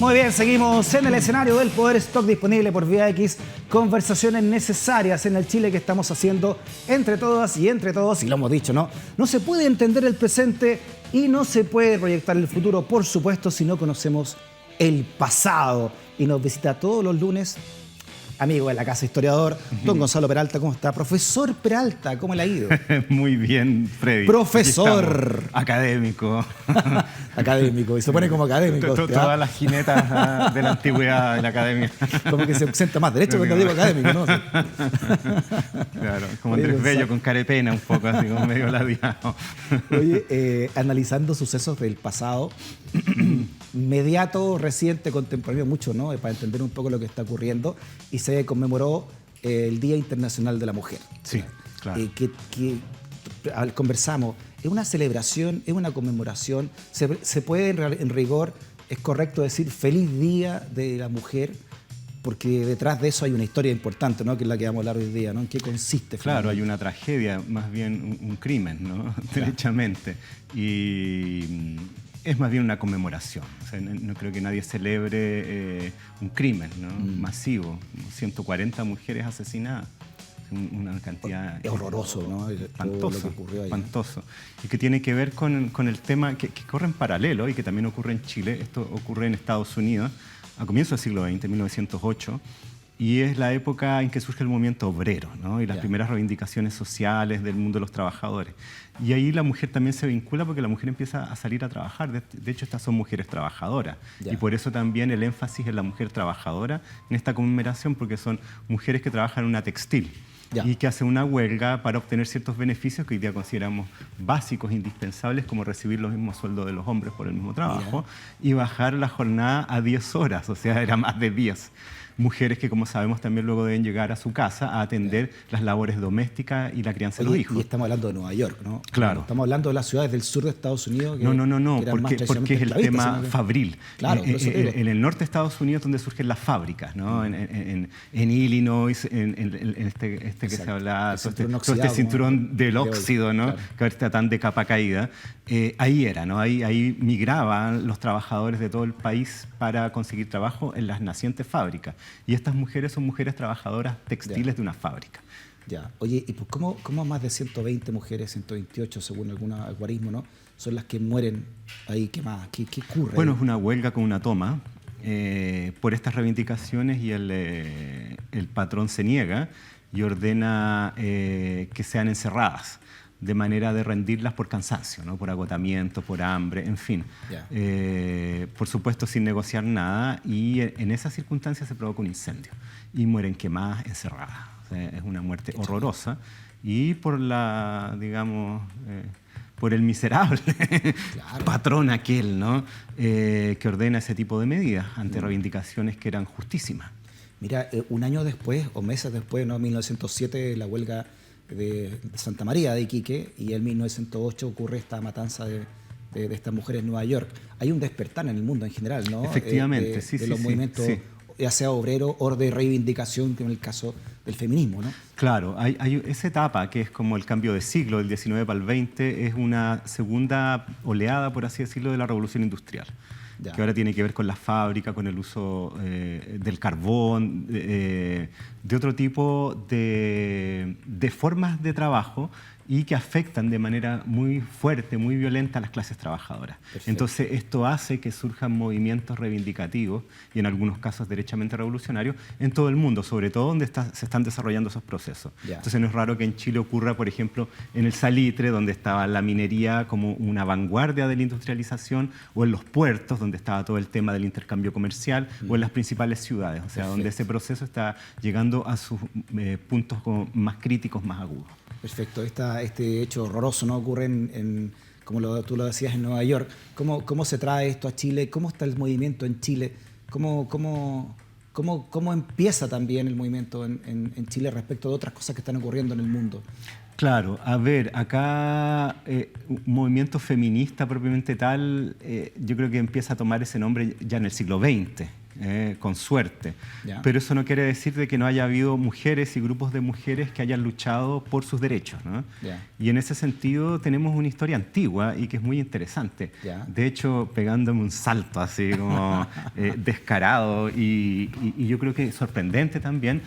Muy bien, seguimos en el escenario del Poder Stock disponible por Vía X. Conversaciones necesarias en el Chile que estamos haciendo entre todas y entre todos. Y lo hemos dicho, ¿no? No se puede entender el presente y no se puede proyectar el futuro, por supuesto, si no conocemos el pasado. Y nos visita todos los lunes, amigo de la casa historiador, don Gonzalo Peralta. ¿Cómo está? Profesor Peralta, ¿cómo le ha ido? Muy bien, Freddy. Profesor. Académico. Académico, y se pone como académico. Todas las jinetas de la antigüedad de la academia. Como que se sienta más derecho cuando digo académico, ¿no? Claro, como Andrés Bello con carepena un poco, así como medio labiado. Oye, analizando sucesos del pasado, inmediato, reciente, contemporáneo, mucho, ¿no? Para entender un poco lo que está ocurriendo. Y se conmemoró el Día Internacional de la Mujer. Sí, claro. Conversamos, ¿es una celebración, es una conmemoración? ¿Se puede, en rigor, es correcto decir feliz Día de la Mujer? Porque detrás de eso hay una historia importante, ¿no? Que es la que vamos a hablar hoy día, ¿no? ¿En qué consiste? Claro, hay una tragedia, más bien un crimen, ¿no? Derechamente. Y es más bien una conmemoración. O sea, no creo que nadie celebre un crimen, ¿no? Masivo. 140 mujeres asesinadas. Una cantidad... Es horroroso, ¿no? Espantoso, lo que ocurrió ahí, espantoso. Y que tiene que ver con el tema que corre en paralelo y que también ocurre en Chile. Esto ocurre en Estados Unidos a comienzos del siglo XX, 1908. Y es la época en que surge el movimiento obrero, ¿no? Y las primeras reivindicaciones sociales del mundo de los trabajadores. Y ahí la mujer también se vincula porque la mujer empieza a salir a trabajar. De hecho, estas son mujeres trabajadoras. Y por eso también el énfasis en la mujer trabajadora en esta conmemoración, porque son mujeres que trabajan en una textil. Y que hacen una huelga para obtener ciertos beneficios que hoy día consideramos básicos, indispensables, como recibir los mismos sueldos de los hombres por el mismo trabajo y bajar la jornada a 10 horas, o sea, era más de 10. Mujeres que, como sabemos, también luego deben llegar a su casa a atender las labores domésticas y la crianza de los hijos. Y estamos hablando de Nueva York, ¿no? Claro. Estamos hablando de las ciudades del sur de Estados Unidos. Que, no, porque es el tema que... fabril. Claro, en el norte de Estados Unidos donde surgen las fábricas, ¿no? En Illinois, en este que se habla, todo este cinturón del óxido, ¿no? Claro. Que ahora está tan de capa caída. Ahí era, ¿no? Ahí migraban los trabajadores de todo el país para conseguir trabajo en las nacientes fábricas. Y estas mujeres son mujeres trabajadoras textiles de una fábrica. Oye, ¿y pues cómo más de 120 mujeres, 128 según algún algoritmo, ¿no? Son las que mueren ahí? ¿Qué más? ¿Qué ocurre? Bueno, es una huelga con una toma por estas reivindicaciones y el patrón se niega y ordena que sean encerradas, de manera de rendirlas por cansancio, ¿no? Por agotamiento, por hambre, en fin. Por supuesto, sin negociar nada, y en esas circunstancias se provoca un incendio y mueren quemadas, encerradas. O sea, es una muerte horrorosa y por la, digamos, por el miserable patrón aquel, ¿no? Que ordena ese tipo de medidas ante reivindicaciones que eran justísimas. Mira, un año después o meses después, ¿no? 1907, la huelga de Santa María de Iquique, y en 1908 ocurre esta matanza de estas mujeres en Nueva York. Hay un despertar en el mundo en general, ¿no? Efectivamente, de los movimientos, ya sea obrero o de reivindicación, que en el caso del feminismo, ¿no? Claro, hay esa etapa que es como el cambio de siglo, del 19 para el 20, es una segunda oleada, por así decirlo, de la revolución industrial. Que ahora tiene que ver con la fábrica, con el uso del carbón, de otro tipo de formas de trabajo y que afectan de manera muy fuerte, muy violenta a las clases trabajadoras. Perfecto. Entonces, esto hace que surjan movimientos reivindicativos y en algunos casos derechamente revolucionarios en todo el mundo, sobre todo donde se están desarrollando esos procesos. Entonces, no es raro que en Chile ocurra, por ejemplo, en el salitre, donde estaba la minería como una vanguardia de la industrialización, o en los puertos, donde estaba todo el tema del intercambio comercial, o en las principales ciudades, o sea, donde ese proceso está llegando a sus puntos más críticos, más agudos. Perfecto. Este hecho horroroso, ¿no? Ocurre como tú lo decías, en Nueva York. ¿Cómo se trae esto a Chile? ¿Cómo está el movimiento en Chile? ¿Cómo empieza también el movimiento en Chile respecto de otras cosas que están ocurriendo en el mundo? Claro, a ver, acá un movimiento feminista propiamente tal, yo creo que empieza a tomar ese nombre ya en el siglo XX. con suerte. Ya. Pero eso no quiere decir de que no haya habido mujeres y grupos de mujeres que hayan luchado por sus derechos, ¿no? Ya. Y en ese sentido tenemos una historia antigua y que es muy interesante. Ya. De hecho, pegándome un salto así como descarado y yo creo que sorprendente también,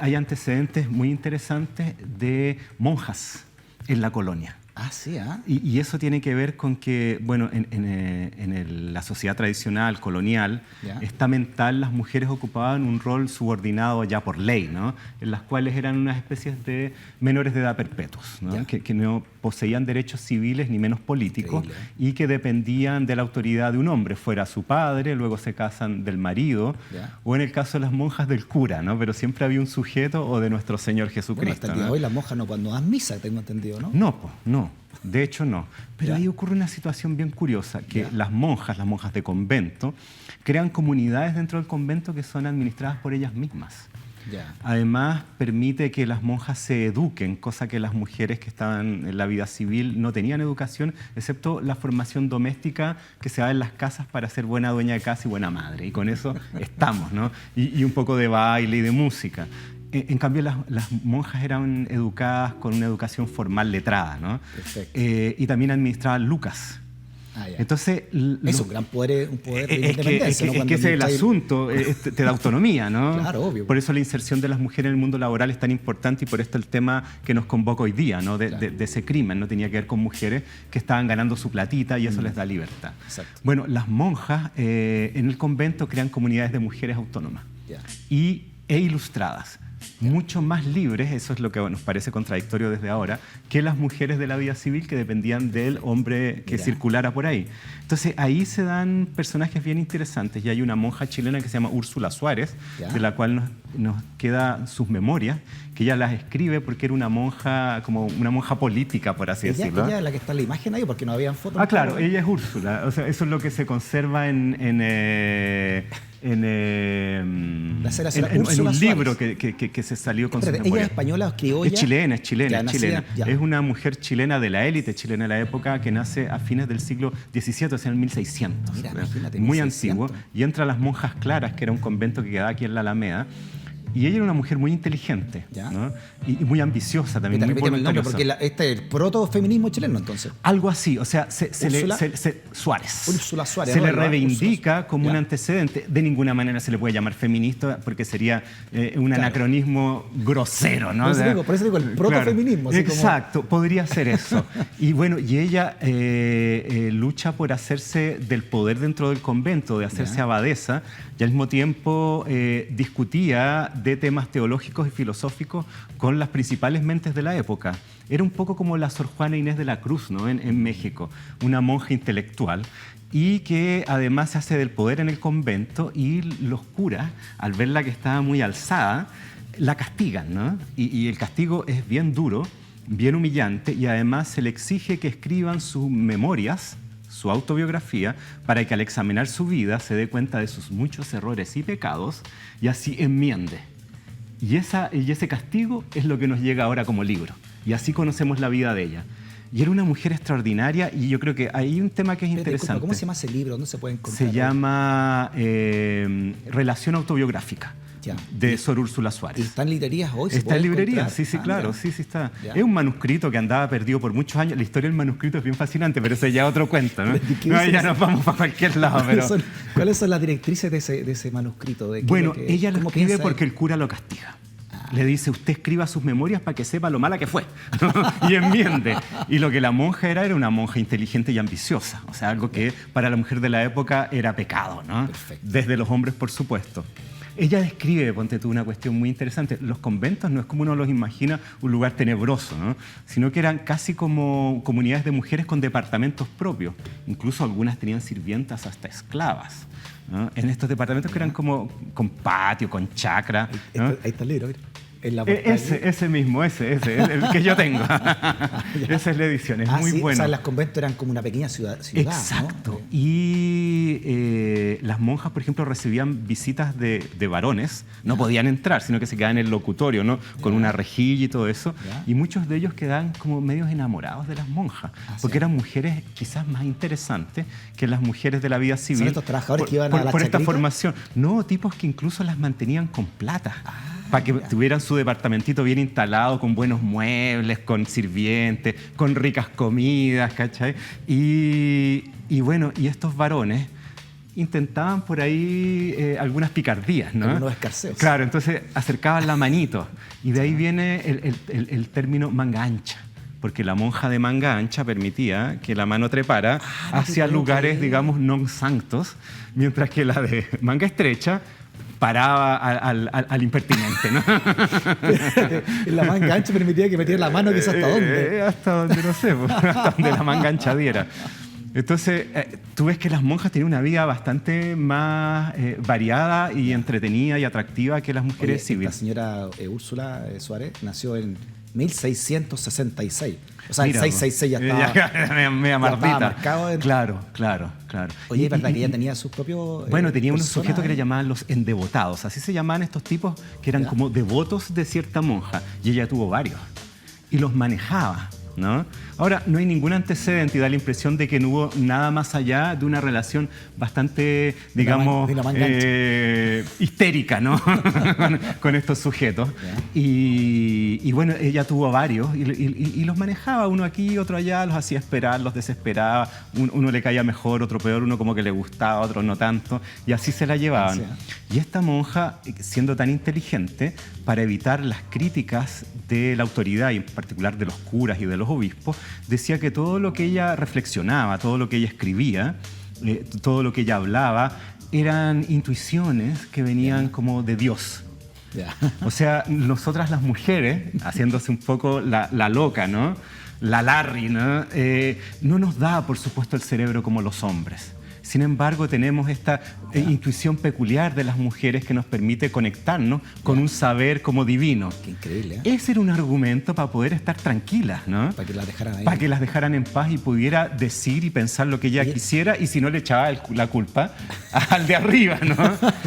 hay antecedentes muy interesantes de monjas en la colonia. Ah, sí, ¿ah? Y eso tiene que ver con que, bueno, en la sociedad tradicional, colonial, estamental, las mujeres ocupaban un rol subordinado ya por ley, ¿no? En las cuales eran unas especies de menores de edad perpetuos, ¿no? Que no poseían derechos civiles ni menos políticos. Increíble. Y que dependían de la autoridad de un hombre, fuera su padre, luego se casan del marido, o en el caso de las monjas del cura, ¿no? Pero siempre había un sujeto o de nuestro Señor Jesucristo. Bueno, hasta el día de hoy las monjas no cuando dan misa, tengo entendido, ¿no? No, pues, no. De hecho, no. Pero ahí ocurre una situación bien curiosa, que las monjas de convento, crean comunidades dentro del convento que son administradas por ellas mismas. Además, permite que las monjas se eduquen, cosa que las mujeres que estaban en la vida civil no tenían educación, excepto la formación doméstica que se da en las casas para ser buena dueña de casa y buena madre. Y con eso estamos, ¿no? Y un poco de baile y de música. En cambio, las monjas eran educadas con una educación formal letrada, ¿no? Perfecto. Y también administraban lucas. Entonces, es un gran poder, de independencia, ¿no? Es que ese es el asunto, te da autonomía, ¿no? Claro, obvio. Por eso la inserción de las mujeres en el mundo laboral es tan importante y por esto el tema que nos convoca hoy día, ¿no? De ese crimen, ¿no? Tenía que ver con mujeres que estaban ganando su platita y eso les da libertad. Exacto. Bueno, las monjas en el convento crean comunidades de mujeres autónomas e ilustradas. Mucho más libres, eso es lo que nos parece contradictorio desde ahora, que las mujeres de la vida civil que dependían del hombre que circulara por ahí. Entonces ahí se dan personajes bien interesantes y hay una monja chilena que se llama Úrsula Suárez, de la cual nos queda sus memorias, que ella las escribe porque era una monja, como una monja política, por así decirlo. Ella es la que está en la imagen ahí, porque no habían fotos. Ah, claro, ella es Úrsula, o sea, eso es lo que se conserva en un libro que se salió con sus memorias. ¿Ella es española o criolla? Es chilena. Es una mujer chilena de la élite chilena de la época que nace a fines del siglo XVII, o sea, en 1600. Mira, imagínate, muy 1600. antiguo. Y entra a las Monjas Claras, que era un convento que quedaba aquí en la Alameda. Y ella era una mujer muy inteligente, ¿no? y muy ambiciosa también. Repíteme el nombre, porque este es el proto-feminismo chileno, entonces. Algo así, o sea, Suárez. Úrsula Suárez. Se le reivindica como un antecedente. De ninguna manera se le puede llamar feminista, porque sería un anacronismo grosero, ¿no? Por eso digo el proto-feminismo. Claro, exacto, podría ser eso. Y bueno, y ella lucha por hacerse del poder dentro del convento, de hacerse abadesa, y al mismo tiempo discutía de temas teológicos y filosóficos con las principales mentes de la época. Era un poco como la Sor Juana Inés de la Cruz, ¿no? en México, una monja intelectual y que además se hace del poder en el convento y los curas, al verla que estaba muy alzada, la castigan, ¿no? Y el castigo es bien duro, bien humillante y además se le exige que escriban sus memorias, su autobiografía, para que al examinar su vida se dé cuenta de sus muchos errores y pecados y así enmiende. Y ese castigo es lo que nos llega ahora como libro. Y así conocemos la vida de ella. Y era una mujer extraordinaria y yo creo que hay un tema que es interesante. Disculpa, ¿cómo se llama ese libro? ¿Dónde se puede encontrar? Se llama Relación autobiográfica. De Sor Úrsula Suárez. ¿Y está en librerías hoy? Está en librerías, sí, claro, sí está. Es un manuscrito que andaba perdido por muchos años. La historia del manuscrito es bien fascinante, pero eso ya es otro cuento, ¿no? Ya nos vamos para cualquier lado. ¿Cuáles son las directrices de ese manuscrito? Bueno, ella lo escribe porque el cura lo castiga. Le dice, usted escriba sus memorias para que sepa lo mala que fue y enmiende. Y lo que la monja era una monja inteligente y ambiciosa. O sea, algo que para la mujer de la época era pecado, ¿no? Perfecto. Desde los hombres, por supuesto. Ella describe, ponte tú, una cuestión muy interesante. Los conventos no es como uno los imagina un lugar tenebroso, ¿no? Sino que eran casi como comunidades de mujeres con departamentos propios. Incluso algunas tenían sirvientas hasta esclavas, ¿no? En estos departamentos que eran como con patio, con chacra, ¿no? Ahí está el libro, mira. Ese mismo, el que yo tengo. Esa es la edición, es muy sí, bueno. O sea, los conventos eran como una pequeña ciudad. Exacto. ¿no? Y Y las monjas, por ejemplo, recibían visitas de varones, no podían entrar, sino que se quedaban en el locutorio, ¿no? Con una rejilla y todo eso. Y muchos de ellos quedaban como medios enamorados de las monjas, porque eran mujeres quizás más interesantes que las mujeres de la vida civil. ¿Son estos trabajadores que iban a la por esta chacrita? formación? No, tipos que incluso las mantenían con plata. Para que tuvieran su departamentito bien instalado, con buenos muebles, con sirvientes, con ricas comidas, ¿cachai? Y bueno, y estos varones intentaban por ahí algunas picardías, ¿no? Algunos escarceos. Claro, entonces acercaban la manito. Y de ahí viene el término manga ancha. Porque la monja de manga ancha permitía que la mano trepara hacia lugares, digamos, non santos, mientras que la de manga estrecha paraba al impertinente, ¿no? La manga ancha permitía que metiera la mano, que es hasta dónde. Hasta donde, no sé, hasta donde la manga ancha diera. Entonces, tú ves que las monjas tenían una vida bastante más variada y entretenida y atractiva que las mujeres civiles. La señora Úrsula Suárez nació en 1666. O sea, Mira, el 666 ya estaba, media mardita. marcado. Claro. Oye, ¿verdad que ella tenía sus propios Bueno, tenía unos sujetos que le llamaban los endevotados. Así se llamaban estos tipos que eran como devotos de cierta monja. Y ella tuvo varios. Y los manejaba, ¿no? Ahora, no hay ningún antecedente y da la impresión de que no hubo nada más allá de una relación bastante, digamos, histérica, ¿no? con estos sujetos. Y bueno, ella tuvo varios y los manejaba, uno aquí, otro allá, los hacía esperar, los desesperaba. Uno le caía mejor, otro peor, uno como que le gustaba, otro no tanto. Y así se la llevaban. Y esta monja, siendo tan inteligente, para evitar las críticas de la autoridad, y en particular de los curas y de los obispos, decía que todo lo que ella reflexionaba, todo lo que ella escribía, todo lo que ella hablaba, eran intuiciones que venían como de Dios. O sea, nosotras las mujeres, haciéndose un poco la loca, ¿no? La Larry, ¿no? No nos da, por supuesto, el cerebro como los hombres. Sin embargo, tenemos esta intuición peculiar de las mujeres que nos permite conectarnos con un saber como divino. Qué increíble, ¿eh? Ese era un argumento para poder estar tranquilas, ¿no? Para que las dejaran ahí. Para que las dejaran en paz y pudiera decir y pensar lo que ella quisiera, y si no le echaba la culpa al de arriba, ¿no?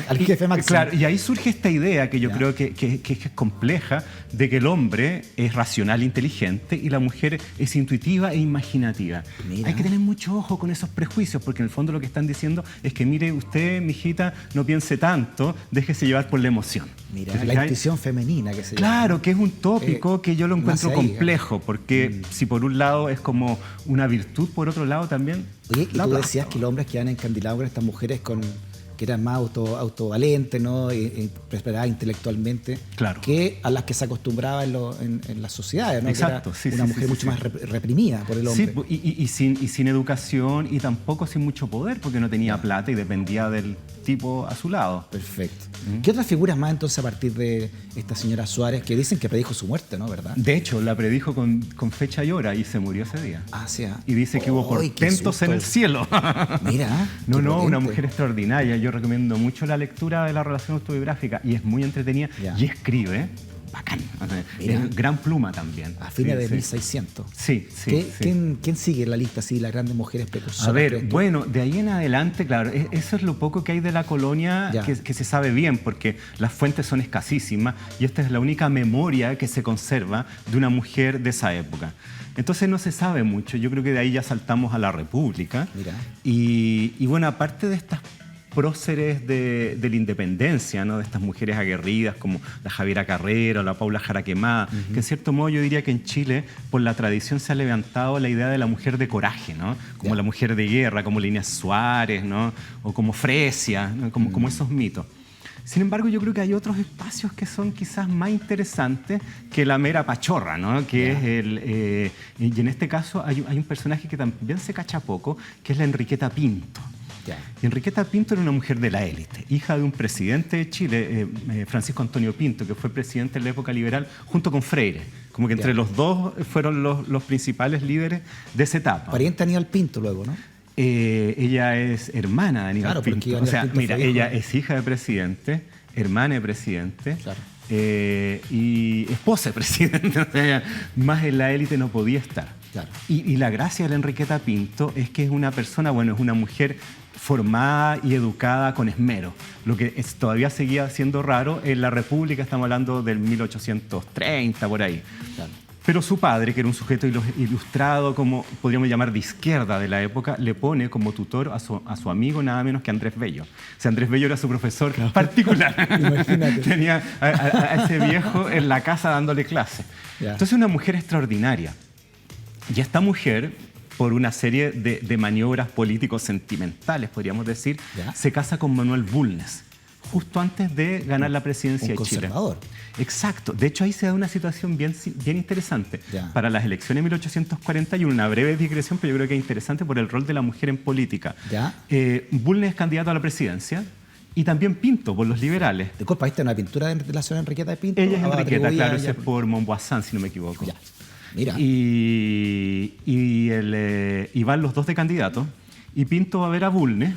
Al jefe máximo. Claro, y ahí surge esta idea que yo creo que es compleja, de que el hombre es racional e inteligente y la mujer es intuitiva e imaginativa. Mira. Hay que tener mucho ojo con esos prejuicios, porque en el fondo lo que están diciendo es que, mire, usted, mijita, no piense tanto, déjese llevar por la emoción. Mira, la intuición femenina que se llama. Claro, que es un tópico que yo lo encuentro complejo, porque si por un lado es como una virtud, por otro lado también... Oye, y tú decías que los hombres quedan encandilados con estas mujeres que eran más autovalentes, ¿no? Preparadas intelectualmente, claro, que a las que se acostumbraba en las sociedades, ¿no? Exacto, que era una mujer mucho más reprimida por el hombre. Sí, y sin educación y tampoco sin mucho poder, porque no tenía plata y dependía del tipo a su lado. Perfecto. ¿Qué otras figuras más entonces a partir de esta señora Suárez, que dicen que predijo su muerte, ¿no? ¿Verdad? De hecho, la predijo con fecha y hora y se murió ese día. Ah, sí. Y dice que hubo portentos en el cielo. Mira. No, una mujer extraordinaria. Yo recomiendo mucho la lectura de la relación autobiográfica y es muy entretenida y escribe bacán. Es gran pluma también. A fines de 1600. Sí. ¿Quién sigue en la lista así, las grandes mujeres precursoras? A ver, bueno, de ahí en adelante, claro, eso es lo poco que hay de la colonia que se sabe bien, porque las fuentes son escasísimas y esta es la única memoria que se conserva de una mujer de esa época. Entonces no se sabe mucho. Yo creo que de ahí ya saltamos a la República. Mira. Y bueno, aparte de estas próceres de la independencia, ¿no? De estas mujeres aguerridas como la Javiera Carrera o la Paula Jaraquemada, que en cierto modo yo diría que en Chile por la tradición se ha levantado la idea de la mujer de coraje, ¿no? Como la mujer de guerra, como Inés Suárez, ¿no? O como Fresia, ¿no? como esos mitos. Sin embargo, yo creo que hay otros espacios que son quizás más interesantes que la mera pachorra, ¿no? Que es y en este caso hay un personaje que también se cacha poco, que es la Enriqueta Pinto. Y Enriqueta Pinto era una mujer de la élite, hija de un presidente de Chile, Francisco Antonio Pinto, que fue presidente en la época liberal junto con Freire. Como que entre los dos fueron los principales líderes de esa etapa. Pariente Aníbal Pinto luego, ¿no? Ella es hermana de Aníbal Pinto. O sea, Pinto mira, ella es hija de presidente, hermana de presidente. Claro. Y esposa de presidente, o sea, más en la élite no podía estar. Claro. Y la gracia de la Enriqueta Pinto es que es una persona, bueno, es una mujer formada y educada con esmero. Lo que todavía seguía siendo raro en la República, estamos hablando del 1830, por ahí. Claro. Pero su padre, que era un sujeto ilustrado, como podríamos llamar de izquierda de la época, le pone como tutor a su amigo nada menos que Andrés Bello. O sea, Andrés Bello era su profesor particular. Imagínate. Tenía a ese viejo en la casa dándole clase. Entonces, una mujer extraordinaria. Y esta mujer, por una serie de maniobras políticos sentimentales, podríamos decir, se casa con Manuel Bulnes, justo antes de ganar la presidencia de Chile. Conservador. Exacto. De hecho, ahí se da una situación bien interesante. Para las elecciones de 1841, una breve digresión, pero yo creo que es interesante por el rol de la mujer en política. Bulnes es candidato a la presidencia y también Pinto, por los liberales. Disculpa, ¿viste una pintura de la señora Enriqueta de Pinto? Ella es Enriqueta, claro, ese es por Montboissin, si no me equivoco. Mira. Y van los dos de candidatos y Pinto va a ver a Bulnes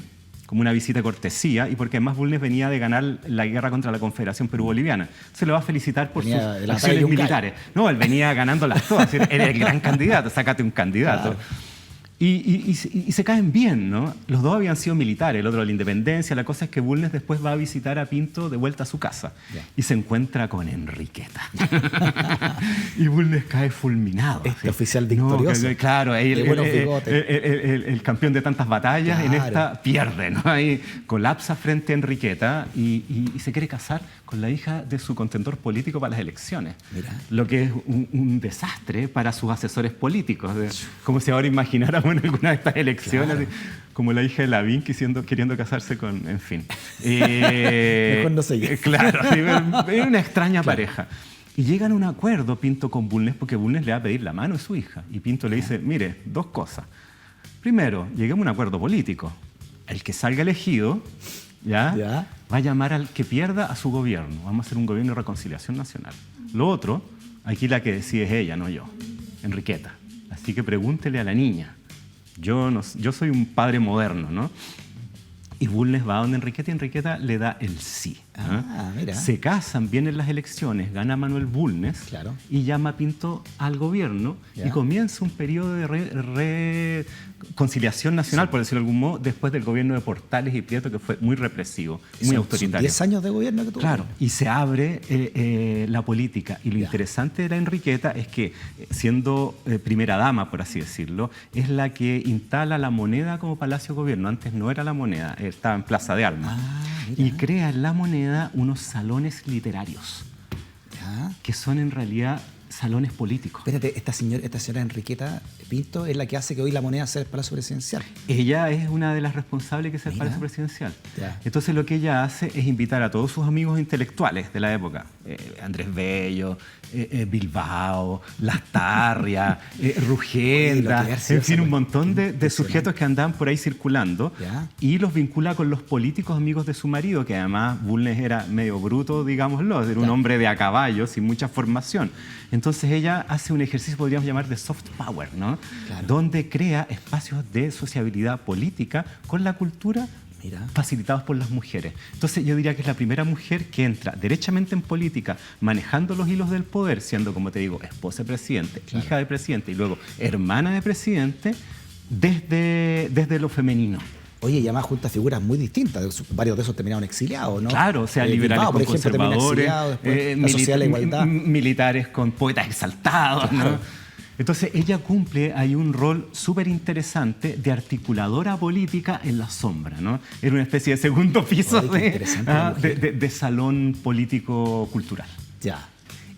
como una visita de cortesía, y porque además Bulnes venía de ganar la guerra contra la Confederación Perú-Boliviana. Se lo va a felicitar por sus acciones militares. No, él venía ganándolas todas, era el gran candidato, sácate un candidato. Claro. Y se caen bien, ¿no? Los dos habían sido militares, el otro de la independencia. La cosa es que Bulnes después va a visitar a Pinto de vuelta a su casa y se encuentra con Enriqueta. Y Bulnes cae fulminado. Este oficial victorioso. Claro, el campeón de tantas batallas, en esta pierde, ¿no? Ahí colapsa frente a Enriqueta y se quiere casar con la hija de su contendor político para las elecciones. Mira. Lo que es un desastre para sus asesores políticos. Como si ahora imagináramos en alguna de estas elecciones, claro, como la hija de Lavín queriendo casarse con... En fin. Mejor no seguir. Claro, es una extraña pareja. Y llegan a un acuerdo Pinto con Bulnes, porque Bulnes le va a pedir la mano a su hija. Y Pinto le dice, mire, dos cosas. Primero, lleguemos a un acuerdo político. El que salga elegido... va a llamar al que pierda a su gobierno. Vamos a hacer un gobierno de reconciliación nacional. Lo otro, aquí la que decide es ella, no yo, Enriqueta. Así que pregúntele a la niña. Yo soy un padre moderno, ¿no? Y Bulnes va a donde Enriqueta y Enriqueta le da el sí. Mira. Se casan, vienen las elecciones, gana Manuel Bulnes, claro, y llama a Pinto al gobierno y comienza un periodo de reconciliación nacional, sí, por decirlo de algún modo, después del gobierno de Portales y Prieto, que fue muy represivo, muy autoritario. Son 10 años de gobierno que tuvo. Claro, y se abre la política. Y lo interesante de la Enriqueta es que, siendo primera dama, por así decirlo, es la que instala la moneda como palacio de gobierno. Antes no era la moneda, estaba en Plaza de Armas. Y crea en la moneda unos salones literarios, que son en realidad salones políticos. Espérate, esta señora Enriqueta Pinto es la que hace que hoy la moneda sea el Palacio Presidencial. Ella es una de las responsables que sea el Palacio Presidencial. Entonces lo que ella hace es invitar a todos sus amigos intelectuales de la época, Andrés Bello, Bilbao, Lastarria, Rugenda, en fin, un montón de sujetos que andaban por ahí circulando, y los vincula con los políticos amigos de su marido, que además Bulnes era medio bruto, digámoslo, era un hombre de a caballo, sin mucha formación. Entonces ella hace un ejercicio, podríamos llamar, de soft power, ¿no? Claro. Donde crea espacios de sociabilidad política con la cultura, facilitados por las mujeres. Entonces yo diría que es la primera mujer que entra derechamente en política, manejando los hilos del poder, siendo, como te digo, esposa de presidente, hija de presidente y luego hermana de presidente, desde lo femenino. Oye, y además junta figuras muy distintas. Varios de esos terminaron exiliados, ¿no? Claro, o sea, liberales con conservadores, la sociedad de la igualdad, militares con poetas exaltados, claro, ¿no? Entonces ella cumple ahí un rol súper interesante de articuladora política en la sombra, ¿no? Era una especie de segundo piso de salón político-cultural. Ya.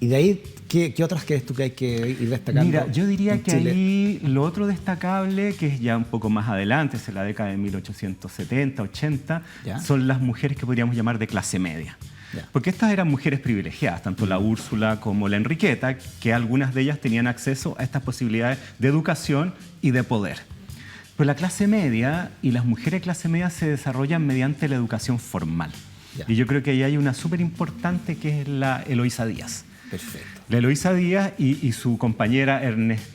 Y de ahí, ¿qué otras crees tú que hay que ir destacando? Mira, yo diría que ahí lo otro destacable, que es ya un poco más adelante, es en la década de 1870, 80, son las mujeres que podríamos llamar de clase media. Porque estas eran mujeres privilegiadas, tanto la Úrsula como la Enriqueta, que algunas de ellas tenían acceso a estas posibilidades de educación y de poder. Pero la clase media y las mujeres de clase media se desarrollan mediante la educación formal. Y yo creo que ahí hay una súper importante, que es la Eloísa Díaz. Perfecto. La Eloísa Díaz y su compañera Ernestina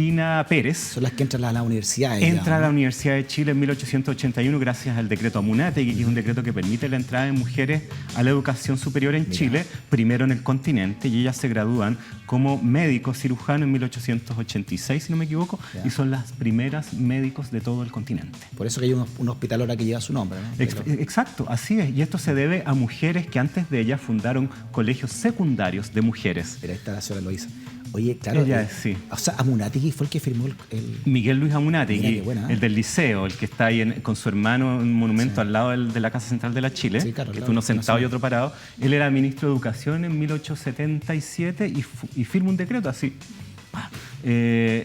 Ernestina Pérez. Son las que entran a la universidad. Entra a la Universidad de Chile en 1881 gracias al decreto Amunátegui, que es un decreto que permite la entrada de mujeres a la educación superior en Chile, primero en el continente, y ellas se gradúan como médicos cirujanos en 1886, si no me equivoco, y son las primeras médicos de todo el continente. Por eso que hay un hospital ahora que lleva su nombre, ¿no? Exacto, así es. Y esto se debe a mujeres que antes de ellas fundaron colegios secundarios de mujeres. Pero esta la señora Loíza. Oye, claro. Sí. O sea, Amunátegui fue el que firmó el... Miguel Luis Amunátegui, buena, ¿eh? el del liceo, el que está ahí con su hermano en un monumento al lado de la Casa Central de la Chile, Sí, claro, que uno sentado y otro parado. Él era ministro de Educación en 1877 y firma un decreto así.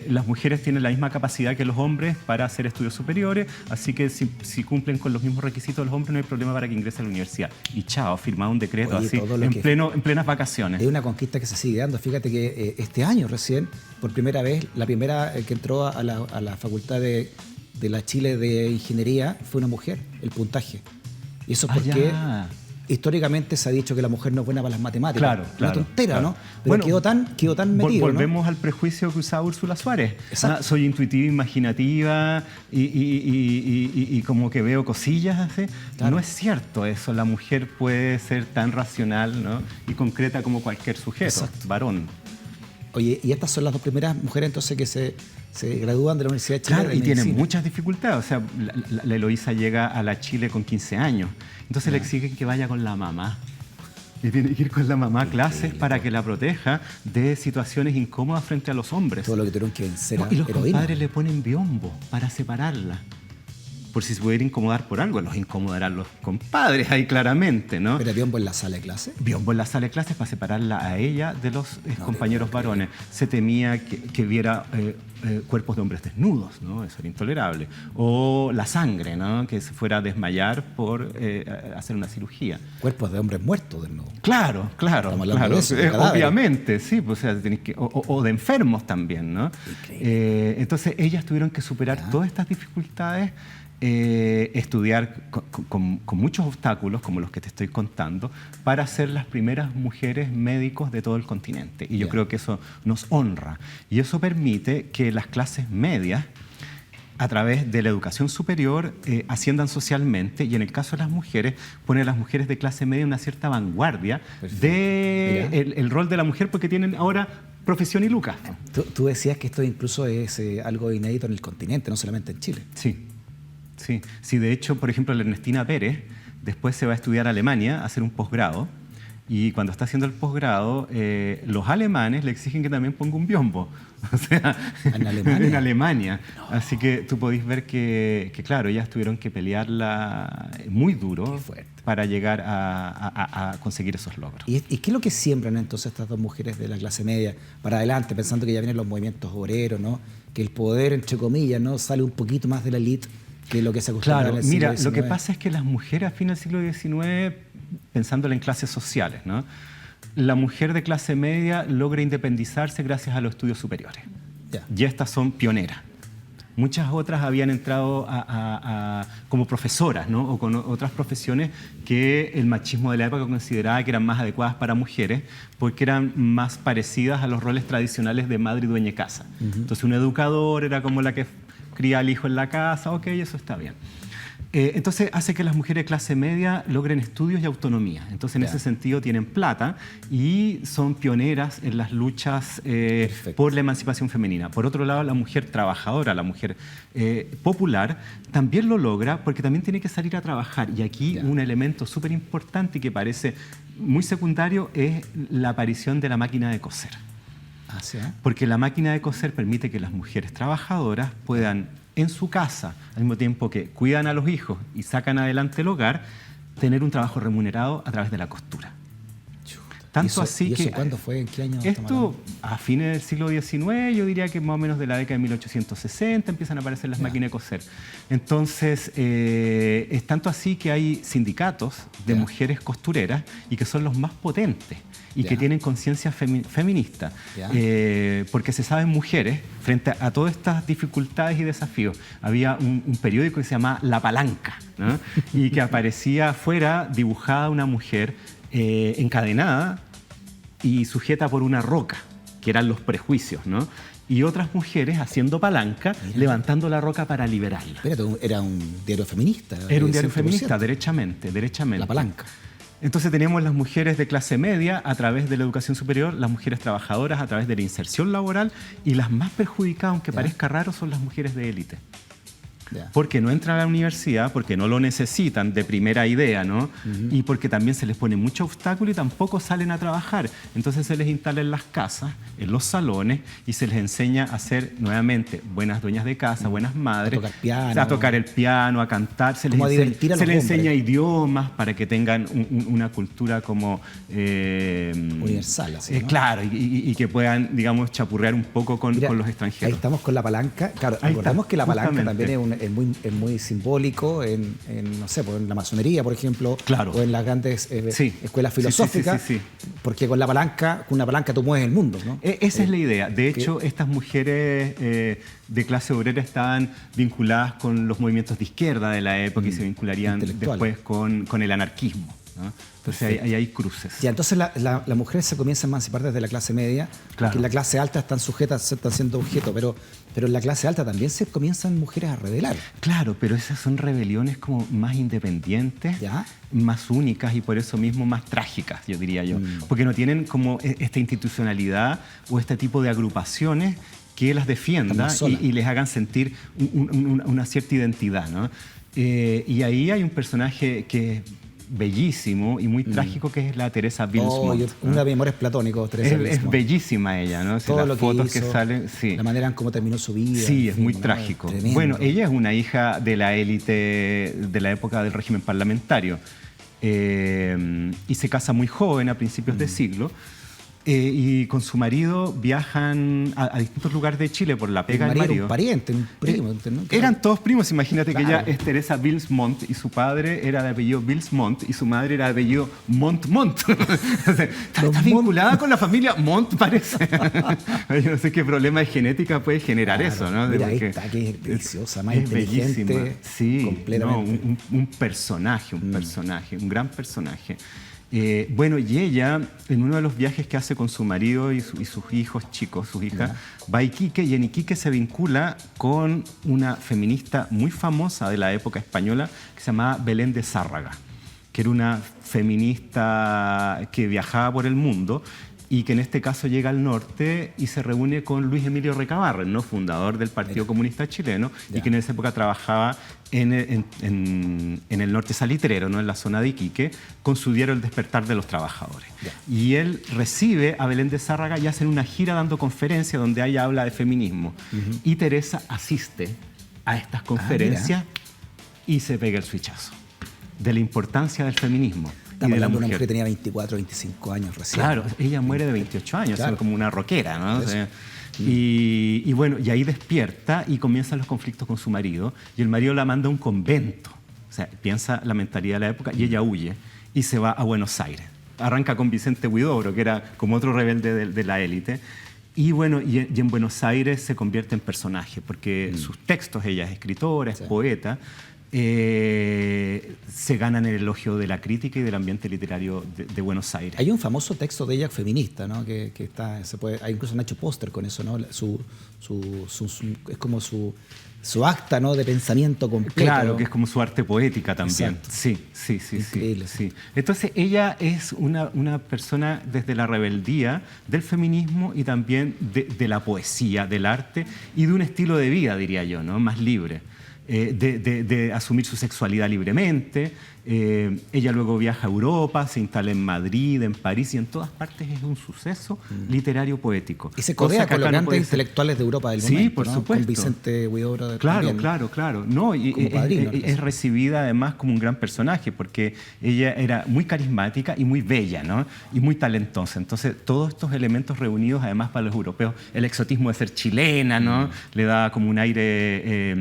Las mujeres tienen la misma capacidad que los hombres para hacer estudios superiores, así que si cumplen con los mismos requisitos de los hombres no hay problema para que ingresen a la universidad. Y chao, firmado un decreto. Oye, así, en plenas vacaciones. Es una conquista que se sigue dando. Fíjate que este año recién, por primera vez, la primera que entró a la Facultad de la Chile de Ingeniería fue una mujer, el puntaje. Y eso es porque... Históricamente se ha dicho que la mujer no es buena para las matemáticas. Claro. Una tontera, claro. ¿no? Pero bueno, quedó tan metido, volvemos ¿no? al prejuicio que usaba Úrsula Suárez. Soy intuitiva, imaginativa y como que veo cosillas así. Claro. No es cierto eso. La mujer puede ser tan racional, ¿no? Y concreta como cualquier sujeto, varón. Oye, y estas son las dos primeras mujeres entonces que se gradúan de la Universidad de Chile. Claro, y tienen muchas dificultades. O sea, la Eloísa llega a la Chile con 15 años. Entonces le exigen que vaya con la mamá. Y tiene que ir con la mamá a clases para que la proteja de situaciones incómodas frente a los hombres. Todo lo que tuvieron que vencer. Y los compadres le ponen biombo para separarla. Por si se pudiera incomodar por algo, los incomodarán los compadres ahí claramente, ¿no? ¿Pero biombo en la sala de clase? Biombo en la sala de clases para separarla a ella de los compañeros varones. Se temía que viera cuerpos de hombres desnudos, ¿no? Eso era intolerable. O la sangre, ¿no? Que se fuera a desmayar por hacer una cirugía. Cuerpos de hombres muertos desnudos. Claro. De eso, obviamente, sí. Pues, o sea, o de enfermos también, ¿no? Entonces ellas tuvieron que superar todas estas dificultades. Estudiar con muchos obstáculos, como los que te estoy contando, para ser las primeras mujeres médicos de todo el continente. Y yo creo que eso nos honra. Y eso permite que las clases medias, a través de la educación superior, asciendan socialmente, y en el caso de las mujeres, pone a las mujeres de clase media en una cierta vanguardia del rol de la mujer, porque tienen ahora profesión y lucas. Tú decías que esto incluso es algo inédito en el continente, no solamente en Chile. Sí, de hecho, por ejemplo, la Ernestina Pérez después se va a estudiar a Alemania, a hacer un posgrado, y cuando está haciendo el posgrado, los alemanes le exigen que también ponga un biombo. O sea, en Alemania. No. Así que tú podés ver que, claro, ellas tuvieron que pelearla muy duro para llegar a conseguir esos logros. ¿Y qué es lo que siembran entonces estas dos mujeres de la clase media para adelante, pensando que ya vienen los movimientos obreros, ¿no? Que el poder, entre comillas, ¿no? Sale un poquito más de la élite que lo que se acostumbra en el siglo XIX. Lo que pasa es que las mujeres a fines del siglo XIX, pensándola en clases sociales, ¿no? La mujer de clase media logra independizarse gracias a los estudios superiores. Y estas son pioneras. Muchas otras habían entrado como profesoras, ¿no? O con otras profesiones que el machismo de la época consideraba que eran más adecuadas para mujeres porque eran más parecidas a los roles tradicionales de madre y dueña de casa. Entonces, un educador era como la que cría al hijo en la casa, ok, eso está bien. Entonces hace que las mujeres de clase media logren estudios y autonomía. Entonces en ese sentido tienen plata y son pioneras en las luchas por la emancipación femenina. Por otro lado, la mujer trabajadora, la mujer popular, también lo logra porque también tiene que salir a trabajar. Y aquí un elemento súper importante y que parece muy secundario es la aparición de la máquina de coser. Porque la máquina de coser permite que las mujeres trabajadoras puedan, en su casa, al mismo tiempo que cuidan a los hijos y sacan adelante el hogar, tener un trabajo remunerado a través de la costura. Tanto así que... ¿Cuándo fue? ¿En qué año? Esto, a fines del siglo XIX, yo diría que más o menos de la década de 1860 empiezan a aparecer las máquinas de coser. Entonces, es tanto así que hay sindicatos de mujeres costureras y que son los más potentes y que tienen conciencia feminista, porque se saben mujeres, frente a todas estas dificultades y desafíos. Había un periódico que se llamaba La Palanca, ¿no? Y que aparecía afuera dibujada una mujer encadenada y sujeta por una roca, que eran los prejuicios, ¿no? Y otras mujeres haciendo palanca, levantando la roca para liberarla. Espérate, era un diario feminista. Era un diario feminista, derechamente. La palanca. Entonces teníamos las mujeres de clase media a través de la educación superior, las mujeres trabajadoras a través de la inserción laboral, y las más perjudicadas, aunque parezca raro, son las mujeres de élite. Porque no entran a la universidad, porque no lo necesitan de primera idea, ¿no? Y porque también se les pone mucho obstáculo y tampoco salen a trabajar. Entonces se les instala en las casas, en los salones, y se les enseña a ser nuevamente buenas dueñas de casa, buenas madres, a tocar el piano, a cantar. Se les enseña idiomas para que tengan una cultura como universal, así, ¿no? Claro, y que puedan, digamos, chapurrear un poco con los extranjeros. Ahí estamos con la palanca. Claro, recordemos que la palanca también es muy simbólico no sé, en la masonería, por ejemplo, o en las grandes escuelas filosóficas, porque con una palanca tú mueves el mundo, ¿no? Esa es la idea. De hecho, estas mujeres de clase obrera estaban vinculadas con los movimientos de izquierda de la época y se vincularían después con el anarquismo, ¿no? Entonces ahí hay cruces. Ya, entonces la mujer se comienza a emancipar desde la clase media, porque en la clase alta están sujetas, están siendo objeto, pero en la clase alta también se comienzan mujeres a rebelar. Claro, pero esas son rebeliones como más independientes, más únicas y por eso mismo más trágicas, yo diría yo. Porque no tienen como esta institucionalidad o este tipo de agrupaciones que las defienda y les hagan sentir una cierta identidad, ¿no? Y ahí hay un personaje que bellísimo y muy trágico, que es la Teresa Bilsmont. Una de mis amores platónicos, Teresa Bilsmont. Es bellísima ella, ¿no? Todo las fotos que salen, la manera en cómo terminó su vida. Sí, es muy trágico. Tremendo. Bueno, ella es una hija de la élite de la época del régimen parlamentario y se casa muy joven, a principios de siglo. Y con su marido viajan a distintos lugares de Chile por la pega del marido. Un pariente, un primo. ¿No? Eran todos primos, imagínate que ella es Teresa Bilsmont y su padre era de apellido Bilsmont y su madre era de apellido Montmont. Está vinculada con la familia Mont, parece. Yo no sé qué problema de genética puede generar eso, ¿no? Mira, ahí está, que es deliciosa, más inteligente. Bellísima. Sí, completamente. No, un personaje, un gran personaje. Bueno, y ella, en uno de los viajes que hace con su marido y sus hijos chicos, sus hijas, va a Iquique, y en Iquique se vincula con una feminista muy famosa de la época española que se llamaba Belén de Zárraga, que era una feminista que viajaba por el mundo y que en este caso llega al norte y se reúne con Luis Emilio Recabarren, ¿no? Fundador del Partido Comunista Chileno, y que en esa época trabajaba en el norte salitrero, ¿no? En la zona de Iquique, con su diario El Despertar de los Trabajadores. Y él recibe a Belén de Zárraga y hacen una gira dando conferencias donde ella habla de feminismo. Y Teresa asiste a estas conferencias y se pega el switchazo de la importancia del feminismo. Estamos hablando de una mujer que tenía 24, 25 años recién. Claro, ella muere de 28 años, claro. Como una rockera, ¿no? O sea, y bueno, y ahí despierta y comienzan los conflictos con su marido, y el marido la manda a un convento. O sea, piensa la mentalidad de la época, y ella huye y se va a Buenos Aires. Arranca con Vicente Huidobro, que era como otro rebelde de la élite. Y bueno, y en Buenos Aires se convierte en personaje, porque sus textos, ella es escritora, es poeta, se ganan el elogio de la crítica y del ambiente literario de Buenos Aires. Hay un famoso texto de ella feminista, ¿no? Que está, hay incluso han hecho póster con eso, ¿no? Es como su acta, ¿no? De pensamiento completo. Claro, que es como su arte poética también. Exacto. Sí. Increíble. Sí. Entonces ella es una persona desde la rebeldía del feminismo y también de la poesía, del arte y de un estilo de vida, diría yo, ¿no? Más libre. De asumir su sexualidad libremente. Ella luego viaja a Europa, se instala en Madrid, en París, y en todas partes es un suceso literario poético. Y se codea con los grandes intelectuales de Europa del momento. Sí, por supuesto. Con Vicente Huidobro. Claro. No, y padrino, es recibida además como un gran personaje, porque ella era muy carismática y muy bella, ¿no? Y muy talentosa. Entonces, todos estos elementos reunidos, además para los europeos, el exotismo de ser chilena, ¿no? Le da como un aire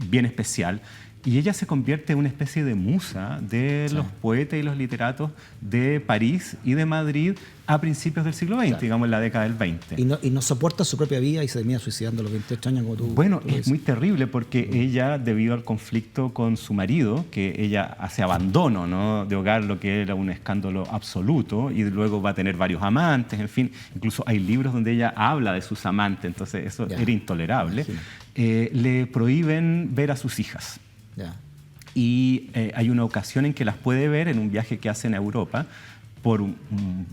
bien especial. y ella se convierte en una especie de musa de los poetas y los literatos de París y de Madrid a principios del siglo XX, digamos en la década del 20. Y no soporta su propia vida y se termina suicidando a los 28 años como tú. Bueno, es muy terrible porque ella, debido al conflicto con su marido, que ella hace abandono, ¿no?, de hogar, lo que era un escándalo absoluto, y luego va a tener varios amantes, en fin, incluso hay libros donde ella habla de sus amantes, entonces eso era intolerable. Le prohíben ver a sus hijas. Y hay una ocasión en que las puede ver en un viaje que hacen a Europa por un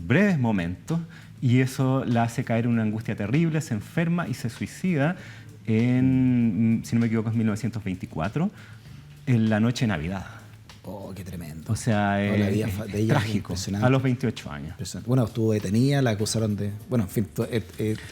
breves momentos, y eso la hace caer en una angustia terrible, se enferma y se suicida en, si no me equivoco, es 1924, en la noche de Navidad. Oh, qué tremendo. O sea, la vida es de ella trágico, a los 28 años. Bueno, estuvo detenida, la acusaron de... Bueno, en fin,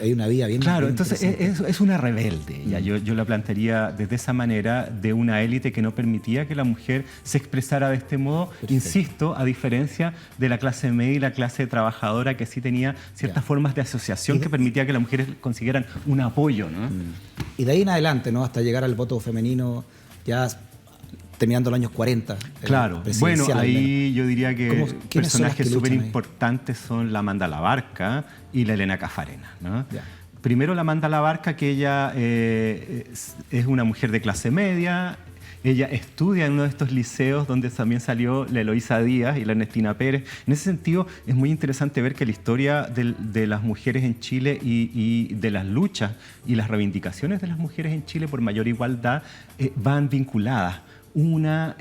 hay una vida bien... Claro, bien entonces es una rebelde. Yo la plantearía desde esa manera, de una élite que no permitía que la mujer se expresara de este modo. Perfecto. Insisto, a diferencia de la clase media y la clase trabajadora, que sí tenía ciertas formas de asociación que permitía que las mujeres consiguieran un apoyo, ¿no? Y de ahí en adelante, ¿no?, hasta llegar al voto femenino, ya terminando los años 40. Claro, bueno, ahí yo diría que personajes súper importantes son la Amanda Labarca y la Elena Caffarena, ¿no? Primero la Amanda Labarca, que ella es una mujer de clase media. Ella estudia en uno de estos liceos donde también salió la Eloísa Díaz y la Ernestina Pérez. En ese sentido, es muy interesante ver que la historia de las mujeres en Chile y de las luchas y las reivindicaciones de las mujeres en Chile por mayor igualdad van vinculadas. Una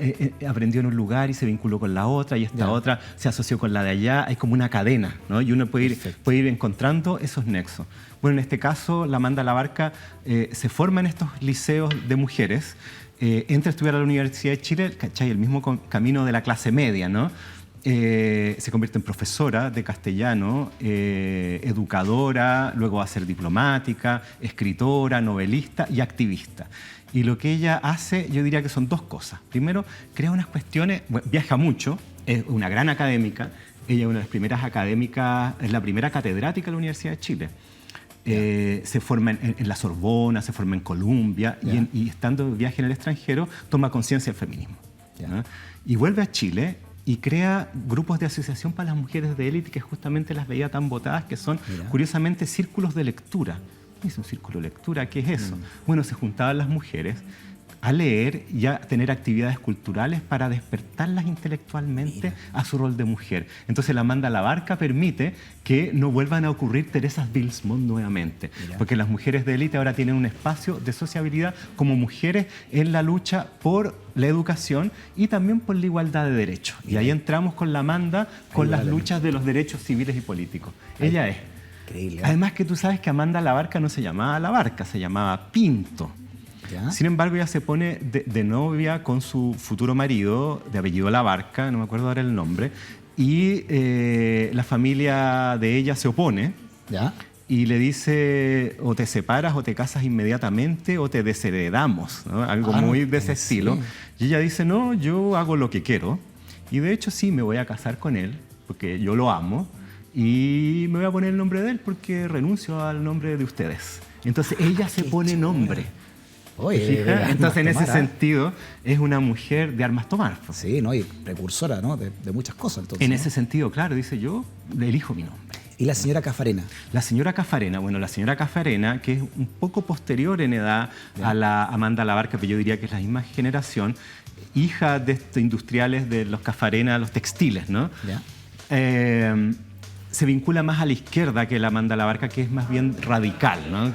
aprendió en un lugar y se vinculó con la otra, y esta otra se asoció con la de allá. Hay como una cadena, ¿no? Y uno puede ir encontrando esos nexos. Bueno, en este caso, la Amanda Labarca se forma en estos liceos de mujeres, entra a estudiar a la Universidad de Chile, ¿cachai? El mismo camino de la clase media, ¿no? Se convierte en profesora de castellano, educadora, luego va a ser diplomática, escritora, novelista y activista. Y lo que ella hace, yo diría que son dos cosas. Primero, crea unas cuestiones, viaja mucho, es una gran académica. Ella es una de las primeras académicas, es la primera catedrática de la Universidad de Chile. Se forma en la Sorbona, se forma en Columbia, y estando de viaje en el extranjero, toma conciencia del feminismo. ¿No? Y vuelve a Chile y crea grupos de asociación para las mujeres de élite, que justamente las veía tan votadas, que son, curiosamente, círculos de lectura. ¿Qué es un círculo de lectura? ¿Qué es eso? Bueno, se juntaban las mujeres a leer y a tener actividades culturales para despertarlas intelectualmente a su rol de mujer. Entonces la Amanda Labarca permite que no vuelvan a ocurrir Teresas Bilsmont nuevamente, porque las mujeres de élite ahora tienen un espacio de sociabilidad como mujeres en la lucha por la educación y también por la igualdad de derechos. Y ahí entramos con la Amanda, con las luchas de los derechos civiles y políticos. Ella es. Increíble. Además que tú sabes que Amanda Labarca no se llamaba Labarca, se llamaba Pinto. Sin embargo, ella se pone de novia con su futuro marido, de apellido Labarca, no me acuerdo ahora el nombre, y la familia de ella se opone y le dice: o te separas o te casas inmediatamente o te desheredamos, ¿no? Algo muy de ese estilo. Y ella dice: no, yo hago lo que quiero, y de hecho sí, me voy a casar con él porque yo lo amo, y me voy a poner el nombre de él porque renuncio al nombre de ustedes. Entonces ella se pone nombre. Oye, entonces en ese sentido es una mujer de armas tomar. Sí, ¿no? Y precursora, ¿no?, de muchas cosas. Entonces, en ese sentido, claro, dice: yo elijo mi nombre. ¿Y la señora Caffarena? La señora Caffarena, bueno, la señora Caffarena, que es un poco posterior en edad a la Amanda Labarca, pero yo diría que es la misma generación, hija de estos industriales de los Caffarena, los textiles, ¿no? Se vincula más a la izquierda que la Amanda Labarca, que es más bien radical, ¿no?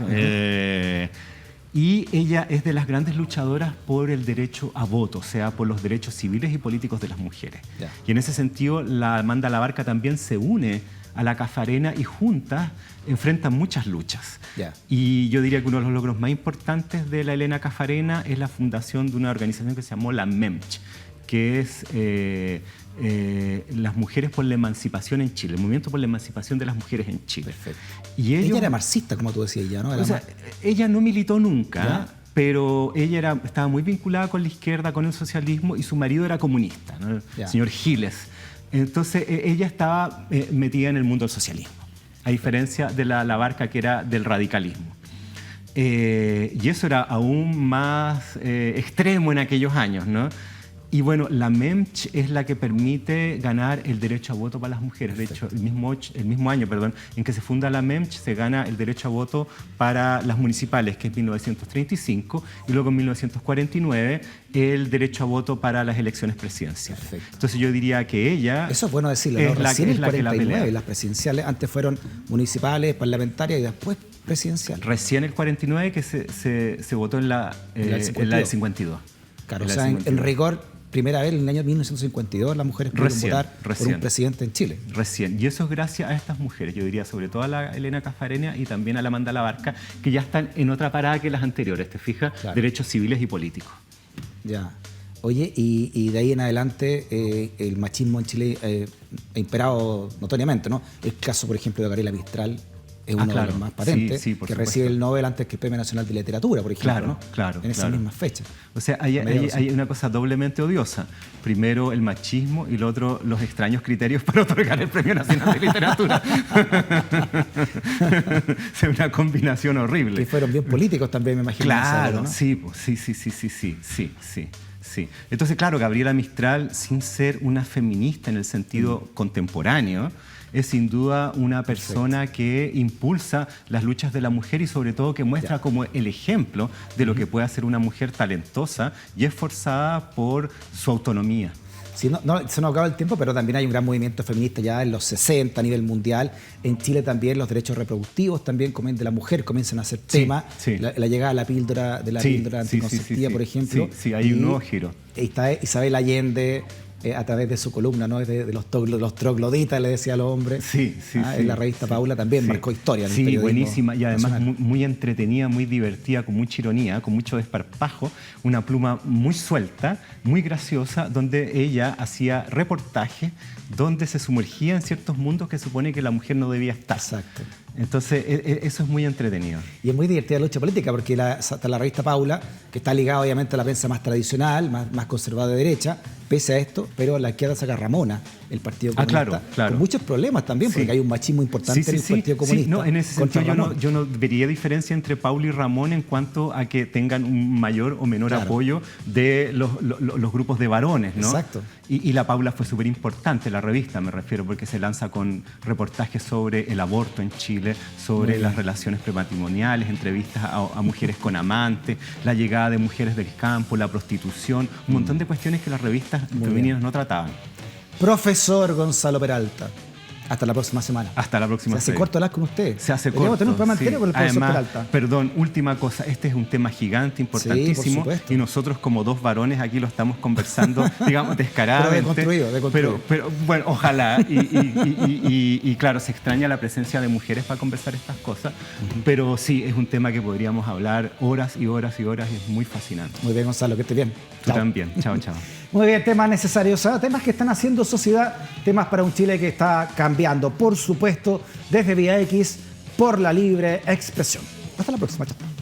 Y ella es de las grandes luchadoras por el derecho a voto, o sea, por los derechos civiles y políticos de las mujeres. Y en ese sentido, la Amanda Labarca también se une a la Caffarena y juntas enfrentan muchas luchas. Y yo diría que uno de los logros más importantes de la Elena Caffarena es la fundación de una organización que se llamó la MEMCH, que es las mujeres por la emancipación en Chile, el movimiento por la emancipación de las mujeres en Chile. Perfecto. Y ella era marxista, como tú decías ya, ¿no? O sea, ella no militó nunca, pero ella estaba muy vinculada con la izquierda, con el socialismo, y su marido era comunista, ¿no? El señor Giles. Entonces ella estaba metida en el mundo del socialismo, a diferencia de la Labarca, que era del radicalismo. Y eso era aún más extremo en aquellos años, ¿no? Y bueno, la MEMCH es la que permite ganar el derecho a voto para las mujeres. Perfecto. De hecho, el mismo año, en que se funda la MEMCH, se gana el derecho a voto para las municipales, que es 1935, y luego en 1949 el derecho a voto para las elecciones presidenciales. Perfecto. Entonces yo diría que ella... Eso es bueno decirlo, ¿no? Recién el 49, las presidenciales, antes fueron municipales, parlamentarias y después presidenciales. Recién el 49 que se votó en la del 52. Claro, o sea, en rigor, primera vez en el año 1952 las mujeres pudieron votar por un presidente en Chile. Recién. Y eso es gracias a estas mujeres, yo diría sobre todo a la Elena Cafarena y también a la Amanda Labarca, que ya están en otra parada que las anteriores, ¿te fijas? Claro. Derechos civiles y políticos. Ya. Oye, y de ahí en adelante el machismo en Chile ha imperado notoriamente, ¿no? El caso, por ejemplo, de Gabriela Mistral es uno de los más patentes, que supuesto. Recibe el Nobel antes que el Premio Nacional de Literatura, por ejemplo, claro, ¿no? Claro, en esa misma fecha. O sea, hay una cosa doblemente odiosa. Primero el machismo y lo otro los extraños criterios para otorgar el Premio Nacional de Literatura. Es una combinación horrible. Que fueron bien políticos también, me imagino. Claro, ¿no? Sí. Entonces, claro, Gabriela Mistral, sin ser una feminista en el sentido contemporáneo, es sin duda una persona que impulsa las luchas de la mujer y sobre todo que muestra como el ejemplo de lo que puede hacer una mujer talentosa y esforzada por su autonomía. Sí, se nos acaba el tiempo, pero también hay un gran movimiento feminista ya en los 60 a nivel mundial. En Chile también los derechos reproductivos también de la mujer comienzan a ser tema. Sí. La llegada de la píldora anticonceptiva, por ejemplo. Sí, hay un nuevo giro. Está Isabel Allende, a través de su columna, ¿no? De los trogloditas, le decía a los hombres. En la revista Paula también marcó historia. Sí, buenísima. Y además muy entretenida, muy divertida, con mucha ironía, con mucho desparpajo. Una pluma muy suelta, muy graciosa, donde ella hacía reportajes, donde se sumergía en ciertos mundos que supone que la mujer no debía estar. Exacto. Entonces, eso es muy entretenido. Y es muy divertida la lucha política, porque está la revista Paula, que está ligada obviamente a la prensa más tradicional, más conservadora de derecha, pese a esto, pero a la izquierda saca Ramona, el Partido Comunista, claro. con muchos problemas también, porque hay un machismo importante en el Partido Comunista. No, en ese sentido yo no vería diferencia entre Paula y Ramón en cuanto a que tengan un mayor o menor apoyo de los grupos de varones, ¿no? Exacto. Y la Paula fue súper importante, la revista me refiero, porque se lanza con reportajes sobre el aborto en Chile, sobre las relaciones prematrimoniales, entrevistas a mujeres con amantes, la llegada de mujeres del campo, la prostitución, un montón de cuestiones que las revistas femeninas no trataban. Profesor Gonzalo Peralta, hasta la próxima semana. Hasta la próxima semana. Se hace corto hablar con usted. Se hace corto. Deberíamos tener un programa entero con el profesor Además, Peralta. Perdón, última cosa. Este es un tema gigante, importantísimo. Sí, y nosotros como dos varones aquí lo estamos conversando, digamos, descaradamente. Pero deconstruido. Pero bueno, ojalá. Y claro, se extraña la presencia de mujeres para conversar estas cosas. Pero sí, es un tema que podríamos hablar horas y horas y horas y es muy fascinante. Muy bien, Gonzalo, que esté bien. Tú también. Chao, chao. Muy bien, temas necesarios, temas que están haciendo sociedad, temas para un Chile que está cambiando, por supuesto, desde Vía X por la libre expresión. Hasta la próxima, chao.